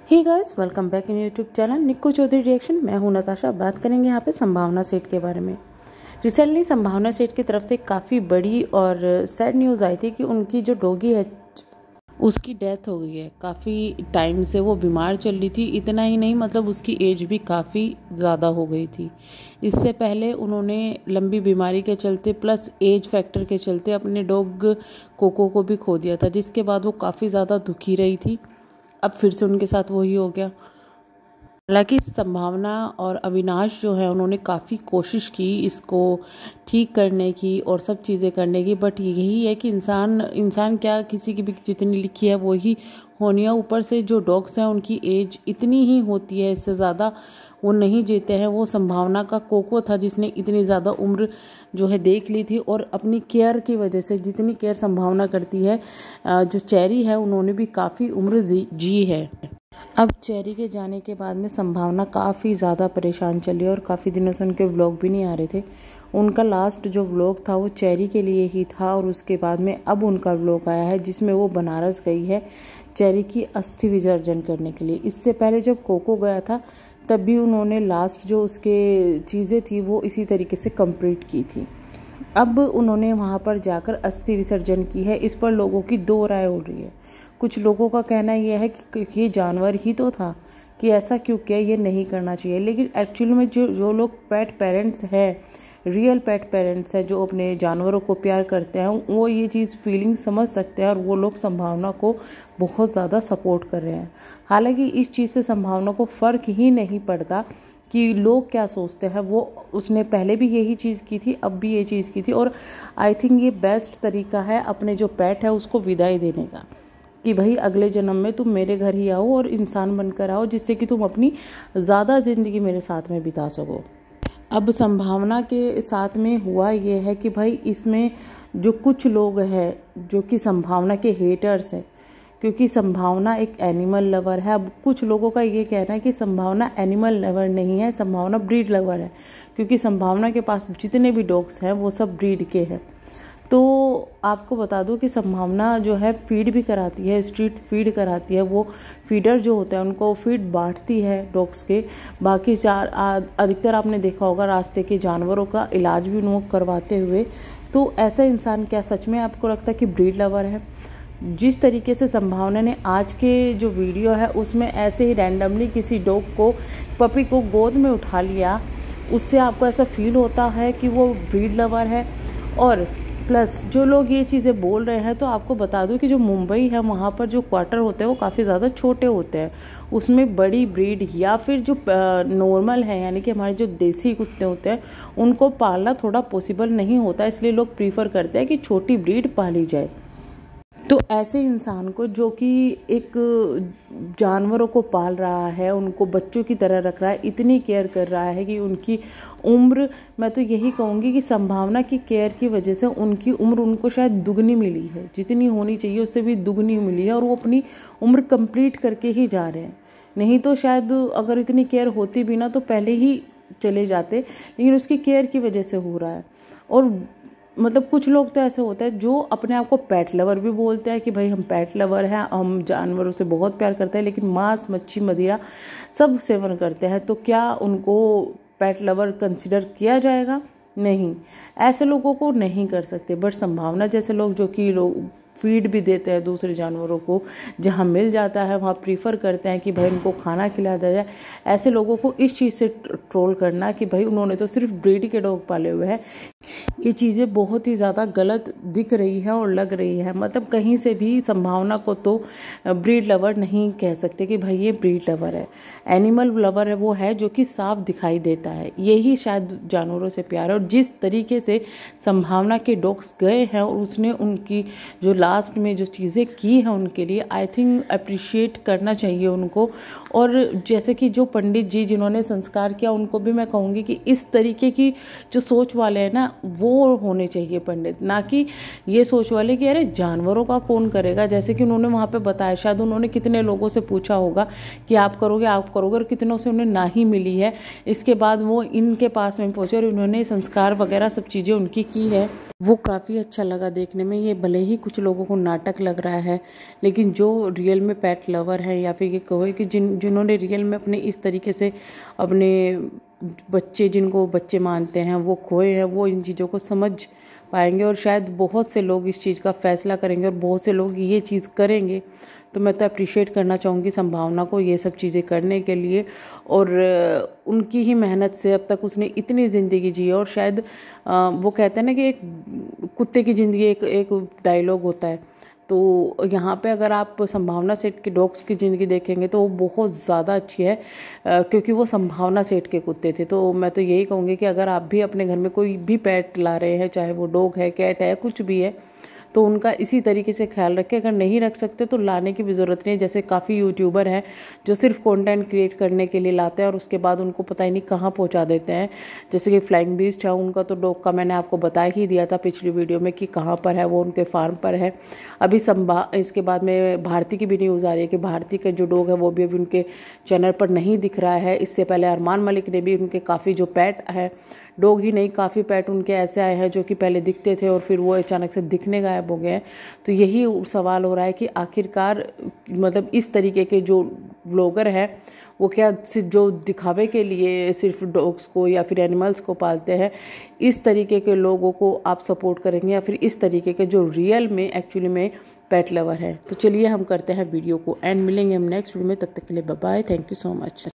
Hey guys, welcome back in YouTube channel Nikku Chaudhary reaction. मैं हूं नताशा। बात करेंगे यहाँ पे संभावना सेठ के बारे में। रिसेंटली संभावना सेठ की तरफ से काफ़ी बड़ी और सैड न्यूज़ आई थी कि उनकी जो डॉगी है उसकी डेथ हो गई है। काफ़ी टाइम से वो बीमार चल रही थी। इतना ही नहीं, मतलब उसकी एज भी काफ़ी ज़्यादा हो गई थी। इससे पहले उन्होंने लंबी बीमारी के चलते प्लस एज फैक्टर के चलते अपने डॉग कोको को भी खो दिया था, जिसके बाद वो काफ़ी ज़्यादा दुखी रही थी। अब फिर से उनके साथ वही हो गया। हालांकि संभावना और अविनाश जो है उन्होंने काफ़ी कोशिश की इसको ठीक करने की और सब चीज़ें करने की, बट यही है कि इंसान क्या, किसी की भी जितनी लिखी है वो ही होनी है। ऊपर से जो डॉग्स हैं उनकी एज इतनी ही होती है, इससे ज़्यादा वो नहीं जीते हैं। वो संभावना का कोको था जिसने इतनी ज़्यादा उम्र जो है देख ली थी, और अपनी केयर की वजह से, जितनी केयर संभावना करती है जो चेरी है, उन्होंने भी काफ़ी उम्र जी है। अब चेरी के जाने के बाद में संभावना काफ़ी ज़्यादा परेशान चली और काफ़ी दिनों से उनके व्लॉग भी नहीं आ रहे थे। उनका लास्ट जो व्लॉग था वो चेरी के लिए ही था, और उसके बाद में अब उनका व्लॉग आया है जिसमें वो बनारस गई है चेरी की अस्थि विसर्जन करने के लिए। इससे पहले जब कोको गया था तब भी उन्होंने लास्ट जो उसके चीज़ें थी वो इसी तरीके से कंप्लीट की थी। अब उन्होंने वहाँ पर जाकर अस्थि विसर्जन की है। इस पर लोगों की दो राय उड़ रही है। कुछ लोगों का कहना यह है कि ये जानवर ही तो था, कि ऐसा क्यों किया, ये नहीं करना चाहिए। लेकिन एक्चुअल में जो लोग पेट पेरेंट्स हैं, रियल पेट पेरेंट्स हैं, जो अपने जानवरों को प्यार करते हैं, वो ये चीज़ फीलिंग समझ सकते हैं, और वो लोग संभावना को बहुत ज़्यादा सपोर्ट कर रहे हैं। हालांकि इस चीज़ से संभावना को फ़र्क ही नहीं पड़ता कि लोग क्या सोचते हैं। वो उसने पहले भी यही चीज़ की थी, अब भी ये चीज़ की थी, और आई थिंक ये बेस्ट तरीका है अपने जो पेट है उसको विदाई देने का, कि भाई अगले जन्म में तुम मेरे घर ही आओ और इंसान बनकर आओ, जिससे कि तुम अपनी ज़्यादा ज़िंदगी मेरे साथ में बिता सको। अब संभावना के साथ में हुआ ये है कि भाई इसमें जो कुछ लोग हैं जो कि संभावना के हेटर्स हैं, क्योंकि संभावना एक एनिमल लवर है। अब कुछ लोगों का ये कहना है कि संभावना एनिमल लवर नहीं है, संभावना ब्रीड लवर है, क्योंकि संभावना के पास जितने भी डॉग्स हैं वो सब ब्रीड के हैं। तो आपको बता दूं कि संभावना जो है फीड भी कराती है, स्ट्रीट फीड कराती है। वो फीडर जो होता है उनको फीड बांटती है डॉग्स के। बाकी अधिकतर आपने देखा होगा रास्ते के जानवरों का इलाज भी उनको करवाते हुए। तो ऐसा इंसान क्या सच में आपको लगता है कि ब्रीड लवर है? जिस तरीके से संभावना ने आज के जो वीडियो है उसमें ऐसे ही रैंडमली किसी डॉग को, पपी को गोद में उठा लिया, उससे आपको ऐसा फील होता है कि वो ब्रीड लवर है? और प्लस जो लोग ये चीज़ें बोल रहे हैं, तो आपको बता दूं कि जो मुंबई है वहाँ पर जो क्वार्टर होते हैं वो काफ़ी ज़्यादा छोटे होते हैं। उसमें बड़ी ब्रीड या फिर जो नॉर्मल है, यानी कि हमारे जो देसी कुत्ते होते हैं, उनको पालना थोड़ा पॉसिबल नहीं होता। इसलिए लोग प्रीफर करते हैं कि छोटी ब्रीड पाली जाए। तो ऐसे इंसान को जो कि एक जानवरों को पाल रहा है, उनको बच्चों की तरह रख रहा है, इतनी केयर कर रहा है कि उनकी उम्र, मैं तो यही कहूँगी कि संभावना की केयर की वजह से उनकी उम्र उनको शायद दुगनी मिली है, जितनी होनी चाहिए उससे भी दुगनी मिली है, और वो अपनी उम्र कंप्लीट करके ही जा रहे हैं। नहीं तो शायद अगर इतनी केयर होती भी ना तो पहले ही चले जाते, लेकिन उसकी केयर की वजह से हो रहा है। और मतलब कुछ लोग तो ऐसे होते हैं जो अपने आप को पेट लवर भी बोलते हैं कि भाई हम पेट लवर हैं, हम जानवरों से बहुत प्यार करते हैं, लेकिन मांस, मच्छी, मदिरा सब सेवन करते हैं। तो क्या उनको पेट लवर कंसिडर किया जाएगा? नहीं, ऐसे लोगों को नहीं कर सकते। बट संभावना जैसे लोग जो कि लोग फीड भी देते हैं दूसरे जानवरों को, जहाँ मिल जाता है वहाँ प्रीफर करते हैं कि भाई उनको खाना खिला दिया जाए। ऐसे लोगों को इस चीज़ से ट्रोल करना कि भाई उन्होंने तो सिर्फ ब्रीड के डॉग पाले हुए हैं, ये चीज़ें बहुत ही ज़्यादा गलत दिख रही है और लग रही है। मतलब कहीं से भी संभावना को तो ब्रीड लवर नहीं कह सकते कि भाई ये ब्रीड लवर है। एनिमल लवर है वो है जो कि साफ दिखाई देता है, यही शायद जानवरों से प्यार है। और जिस तरीके से संभावना के डॉग्स गए हैं और उसने उनकी जो लास्ट में जो चीज़ें की हैं उनके लिए, आई थिंक अप्रिशिएट करना चाहिए उनको। और जैसे कि जो पंडित जी जिन्होंने संस्कार किया, उनको भी मैं कहूँगी कि इस तरीके की जो सोच वाले हैं ना, वो होने चाहिए पंडित, ना कि ये सोच वाले कि अरे जानवरों का कौन करेगा। जैसे कि उन्होंने वहाँ पे बताया, शायद उन्होंने कितने लोगों से पूछा होगा कि आप करोगे, और कितनों से उन्हें ना ही मिली है। इसके बाद वो इनके पास में पहुँचे और उन्होंने संस्कार वगैरह सब चीज़ें उनकी की है। वो काफ़ी अच्छा लगा देखने में। ये भले ही कुछ लोगों को नाटक लग रहा है, लेकिन जो रियल में पेट लवर है या फिर ये कहो कि जिन्होंने रियल में अपने इस तरीके से अपने बच्चे, जिनको बच्चे मानते हैं, वो खोए हैं, वो इन चीज़ों को समझ पाएंगे और शायद बहुत से लोग इस चीज़ का फैसला करेंगे और बहुत से लोग ये चीज़ करेंगे। तो मैं तो अप्रिशिएट करना चाहूँगी संभावना को ये सब चीज़ें करने के लिए। और उनकी ही मेहनत से अब तक उसने इतनी ज़िंदगी जी है। और शायद वो कहते हैं ना कि एक कुत्ते की ज़िंदगी एक एक डायलॉग होता है। तो यहाँ पे अगर आप संभावना सेठ के डॉग्स की ज़िंदगी देखेंगे तो वो बहुत ज़्यादा अच्छी है, क्योंकि वो संभावना सेठ के कुत्ते थे। तो मैं तो यही कहूँगी कि अगर आप भी अपने घर में कोई भी पेट ला रहे हैं, चाहे वो डॉग है, कैट है, कुछ भी है, तो उनका इसी तरीके से ख्याल रखें। अगर नहीं रख सकते तो लाने की भी ज़रूरत नहीं है। जैसे काफ़ी यूट्यूबर हैं जो सिर्फ कंटेंट क्रिएट करने के लिए लाते हैं और उसके बाद उनको पता ही नहीं कहाँ पहुँचा देते हैं। जैसे कि फ्लाइंग बीस्ट है, उनका तो डॉग का मैंने आपको बता ही दिया था पिछली वीडियो में कि कहाँ पर है, वो उनके फार्म पर है। अभी इसके बाद में भारती की भी न्यूज़ आ रही है कि भारती का जो डॉग है वो भी अभी उनके चैनल पर नहीं दिख रहा है। इससे पहले अरमान मलिक ने भी उनके काफ़ी जो पेट है, डॉग ही नहीं काफ़ी पेट उनके ऐसे आए हैं जो कि पहले दिखते थे और फिर वो अचानक से दिखने गायब हो गए हैं। तो यही सवाल हो रहा है कि आखिरकार मतलब इस तरीके के जो व्लॉगर है वो क्या सिर्फ जो दिखावे के लिए सिर्फ डॉग्स को या फिर एनिमल्स को पालते हैं, इस तरीके के लोगों को आप सपोर्ट करेंगे या फिर इस तरीके के जो रियल में एक्चुअली में पेट लवर है। तो चलिए हम करते हैं वीडियो को एंड, मिलेंगे हम नेक्स्ट वीडियो में। तब तक के लिए bye bye, thank you so much.